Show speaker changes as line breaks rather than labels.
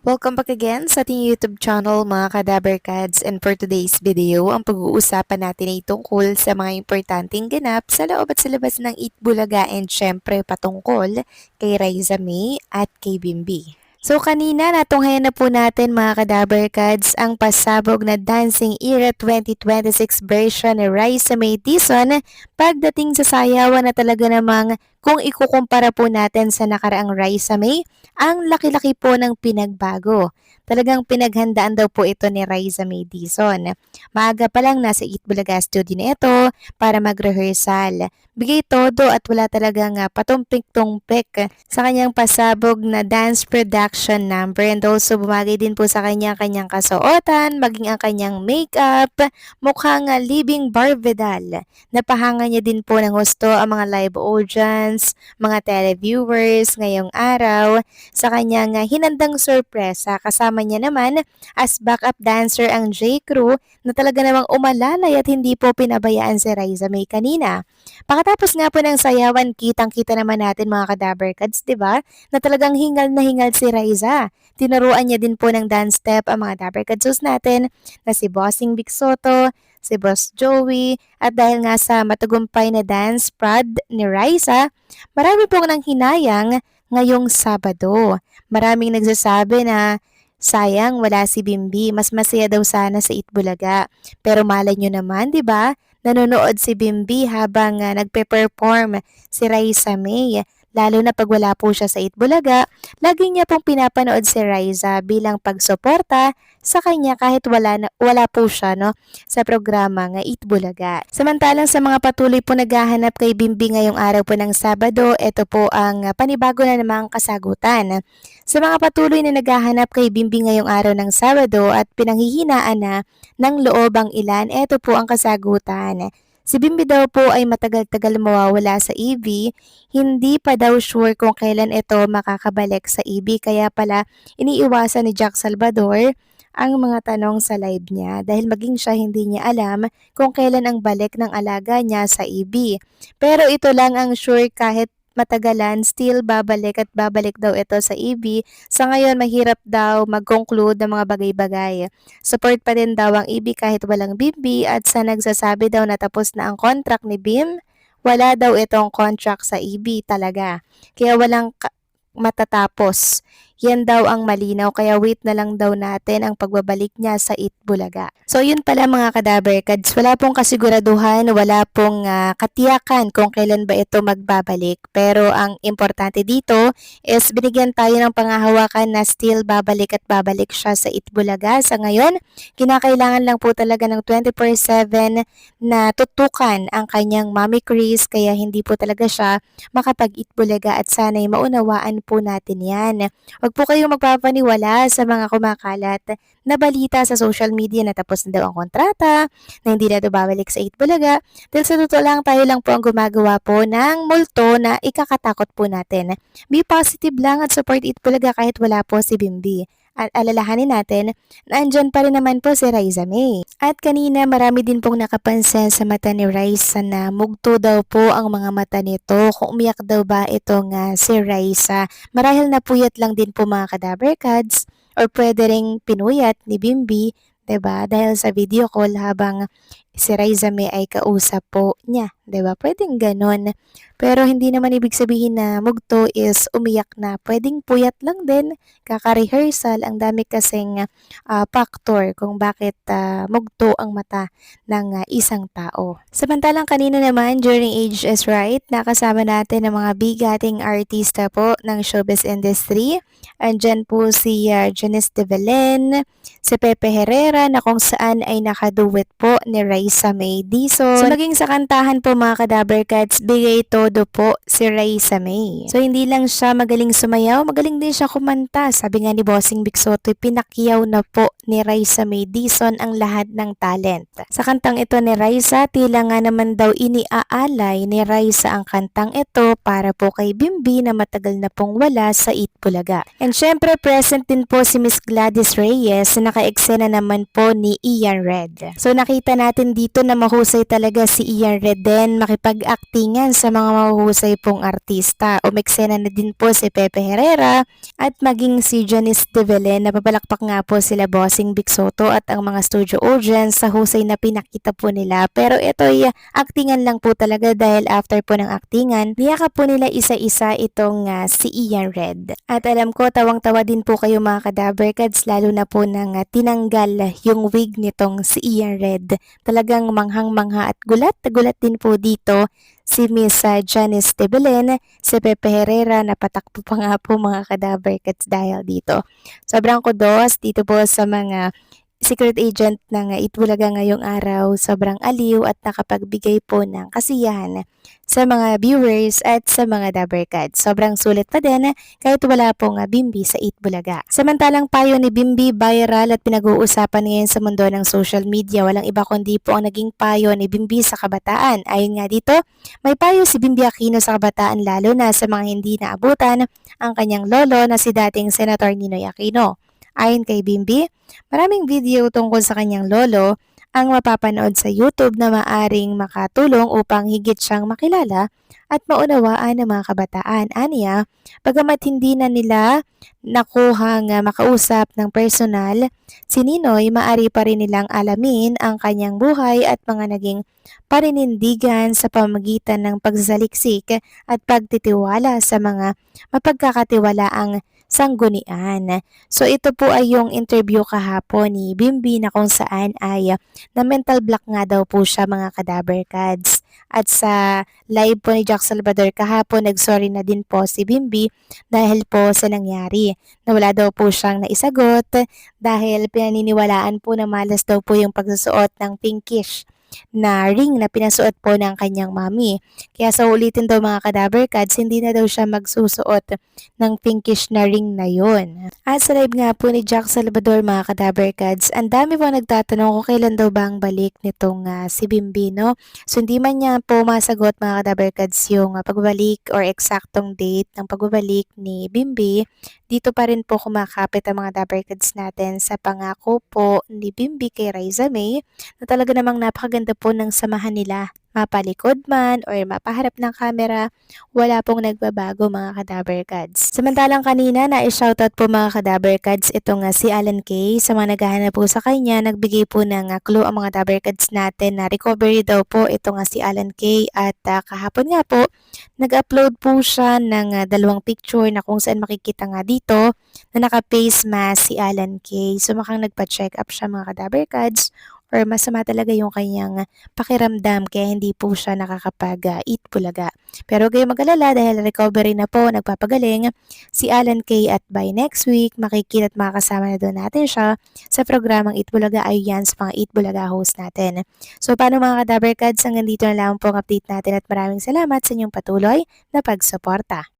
Welcome back again sa ating YouTube channel mga Kadaberkads, and for today's video, ang pag-uusapan natin ay tungkol sa mga importanteng ganap sa loob at sa labas ng Eat Bulaga and syempre patungkol kay Raisa May at kay Bimbi. So kanina natunghayan na po natin mga Kadaberkads ang pasabog na Dancing Era 2026 version ni Raisa May Dizon pagdating sa sayawan na talaga namang kung ikukumpara po natin sa nakaraang Raisa May, ang laki-laki po ng pinagbago. Talagang pinaghandaan daw po ito ni Raisa May Dizon. Maaga pa lang nasa Eat Bulaga studio na ito para mag-rehearsal. Bigay todo at wala talagang patumpik-tumpik sa kanyang pasabog na dance production number, and also bumagay din po sa kanyang kasuotan, maging ang kanyang makeup, mukhang living Barbidal. Napahanga niya din po ng gusto ang mga live audience, mga televiewers ngayong araw sa kanyang hinandang sorpresa. Kasama niya naman as backup dancer ang J. Crew na talaga namang umalalay at hindi po pinabayaan si Raisa May kanina. Pagkatapos nga po ng sayawan, kitang-kita naman natin mga Kadaberkads, di ba? Na talagang hingal na hingal si Raisa. Tinuruan niya din po ng dance step ang mga Daberkadsos natin na si Bossing Vic Soto, si Boss Joey, at dahil nga sa matagumpay na dance prod ni Raisa, marami pong nang hinayang ngayong Sabado. Maraming nagsasabi na sayang wala si Bimbi, mas masaya daw sana sa Itbulaga. Pero malay nyo naman, di ba? Nanonood si Bimbi habang nagpe-perform si Raisa May. Lalo na pag wala po siya sa Itbulaga, lagi niya pong pinapanood si Raisa bilang pagsuporta sa kanya kahit wala po siya sa programa nga Itbulaga. Samantalang sa mga patuloy po naghahanap kay Bimbi ngayong araw po ng Sabado, ito po ang panibago na namang kasagutan. Sa mga patuloy na naghahanap kay Bimbi ngayong araw ng Sabado at pinanghihinaan na ng loob ang ilan, ito po ang kasagutan. Si Bimbi daw po ay matagal-tagal mawawala sa EV, hindi pa daw sure kung kailan ito makakabalik sa EV, kaya pala iniiwasan ni Jack Salvador ang mga tanong sa live niya dahil maging siya hindi niya alam kung kailan ang balik ng alaga niya sa EV. Pero ito lang ang sure, kahit matagalan, still babalik at babalik daw ito sa EB. Sa ngayon, mahirap daw mag-conclude ng mga bagay-bagay. Support pa din daw ang EB kahit walang Bimbi, at sa nagsasabi daw na tapos na ang contract ni Bim, wala daw itong contract sa EB talaga. Kaya walang matatapos. Yan daw ang malinaw, kaya wait na lang daw natin ang pagbabalik niya sa Itbulaga. So yun pala mga Kadaberkads, wala pong kasiguraduhan, wala pong katiyakan kung kailan ba ito magbabalik. Pero ang importante dito is binigyan tayo ng pangahawakan na still babalik at babalik siya sa Itbulaga. Sa ngayon, kinakailangan lang po talaga ng 24/7 na tutukan ang kanyang Mommy Chris, kaya hindi po talaga siya makapag-Itbulaga at sana'y maunawaan po natin yan. Huwag po kayong magpapaniwala sa mga kumakalat na balita sa social media na tapos na daw ang kontrata, na hindi na daw babalik sa Itbulaga. Dahil sa totoo lang, tayo lang po ang gumagawa po ng multo na ikakatakot po natin. Be positive lang at support Itbulaga kahit wala po si Bimbi. At alalahanin natin na andyan pa rin naman po si Raisa May. At kanina marami din pong nakapansin sa mata ni Raisa na mugto daw po ang mga mata nito. Kung umiyak daw ba itong si Raisa. Marahil napuyat lang din po mga Kadaberkads, or pwede ring pinuyat ni Bimbi, 'di ba? Dahil sa video call habang si Raisa May ay kausap po niya, 'di ba? Pwedeng ganon. Pero hindi naman ibig sabihin na mugto is umiyak na. Pwedeng puyat lang din, kaka-rehearsal. Ang dami kasing factor kung bakit mugto ang mata ng isang tao. Samantalang kanina naman during Age is Right, nakasama natin ang mga bigating artista po ng showbiz industry. Andyan po si Janice de Belen, si Pepe Herrera na kung saan ay nakaduet po ni Raisa May Dizon. So maging sa kantahan po mga Kadaberkads, bigay todo po si Raisa May. So hindi lang siya magaling sumayaw, magaling din siya kumanta. Sabi nga ni Bossing Vic Soto, pinakyaw na po ni Raisa May Dizon ang lahat ng talent. Sa kantang ito ni Raisa, tila nga naman daw iniaalay ni Raisa ang kantang ito para po kay Bimbi na matagal na pong wala sa Itbulaga. And syempre present din po si Miss Gladys Reyes na naka-eksena naman po ni Ian Red. So nakita natin natin dito na mahusay talaga si Ian Reden makipag-aktingan sa mga mahuhusay pong artista. Umeksena na din po si Pepe Herrera at maging si Janice De Belen. Napapalakpak nga po sila Bossing Vic Soto at ang mga studio audience sa husay na pinakita po nila. Pero ito ay aktingan lang po talaga dahil after po ng aktingan, niyakap po nila isa-isa itong si Ian Red. At alam ko tawang-tawa din po kayo mga kadaberkads lalo na po nang tinanggal yung wig nitong si Ian Red. Talagang manghang-mangha at gulat din po dito si Miss Janice De Belen, si Pepe Herrera, napatakbo pa nga po mga kadaberkads dahil dito. Sobrang kudos dito po sa mga secret agent ng Itbulaga ngayong araw. Sobrang aliw at nakapagbigay po ng kasiyahan sa mga viewers at sa mga Dabarkads. Sobrang sulit pa din kahit wala pong Bimbi sa Itbulaga. Samantalang payo ni Bimbi viral at pinag-uusapan ngayon sa mundo ng social media. Walang iba kundi po ang naging payo ni Bimbi sa kabataan. Ayon nga dito, may payo si Bimbi Aquino sa kabataan lalo na sa mga hindi naabutan ang kanyang lolo na si dating Senator Ninoy Aquino. Ayon kay Bimbi, maraming video tungkol sa kanyang lolo ang mapapanood sa YouTube na maaring makatulong upang higit siyang makilala at maunawaan ng mga kabataan. Aniya, bagamat hindi na nila nakuhang makausap ng personal, si Ninoy maari pa rin nilang alamin ang kanyang buhay at mga naging paninindigan sa pamamagitan ng pagsasaliksik at pagtitiwala sa mga mapagkakatiwalaang sanggunian. So ito po ay yung interview kahapon ni Bimbi na kung saan ay na mental block nga daw po siya mga kadaberkads. At sa live po ni Jack Salvador kahapon, nagsorry na din po si Bimbi dahil po sa nangyari. Na wala daw po siyang naisagot dahil pinaniniwalaan po na malas daw po yung pagsusuot ng pinkish na ring na pinasuot po ng kanyang mami. Kaya sa ulitin daw mga kadaberkads, hindi na daw siya magsusuot ng pinkish na ring na yon. At sa live nga po ni Jack Salvador mga kadaberkads, ang dami po nagtatanong kung kailan daw ba ang balik nitong si Bimbi, no? So hindi man niya po masagot mga kadaberkads yung pagbabalik or eksaktong date ng pagbabalik ni Bimbi. Dito pa rin po kumakapit ang mga dabarkads natin sa pangako po ni Bimbi kay Raisa May na talaga namang napakaganda po ng samahan nila. Mapalikod man or mapaharap ng camera, wala pong nagbabago mga kadaberkads. Samantalang kanina na-shoutout po mga kadaberkads ito nga si Alan Kay. Sa mga naghahanap po sa kanya, nagbigay po ng clue ang mga dabarkads natin na recovery daw po ito nga si Alan Kay. At kahapon nga po, nag-upload po siya ng dalawang picture na kung saan makikita nga dito na naka-face mask si Alan Kay. So mukhang nagpa-check up siya mga kadaberkads or masama talaga yung kanyang pakiramdam kaya hindi po siya nakakapag-eat bulaga. Pero kayo mag-alala dahil recovery na po, nagpapagaling si Alan Kay at by next week makikita at makakasama na doon natin siya sa programang Eat Bulaga ay yan sa mga Eat Bulaga host natin. So paano mga kadaberkads, hanggang dito na lang po ang update natin at maraming salamat sa inyong patuloy na pagsuporta.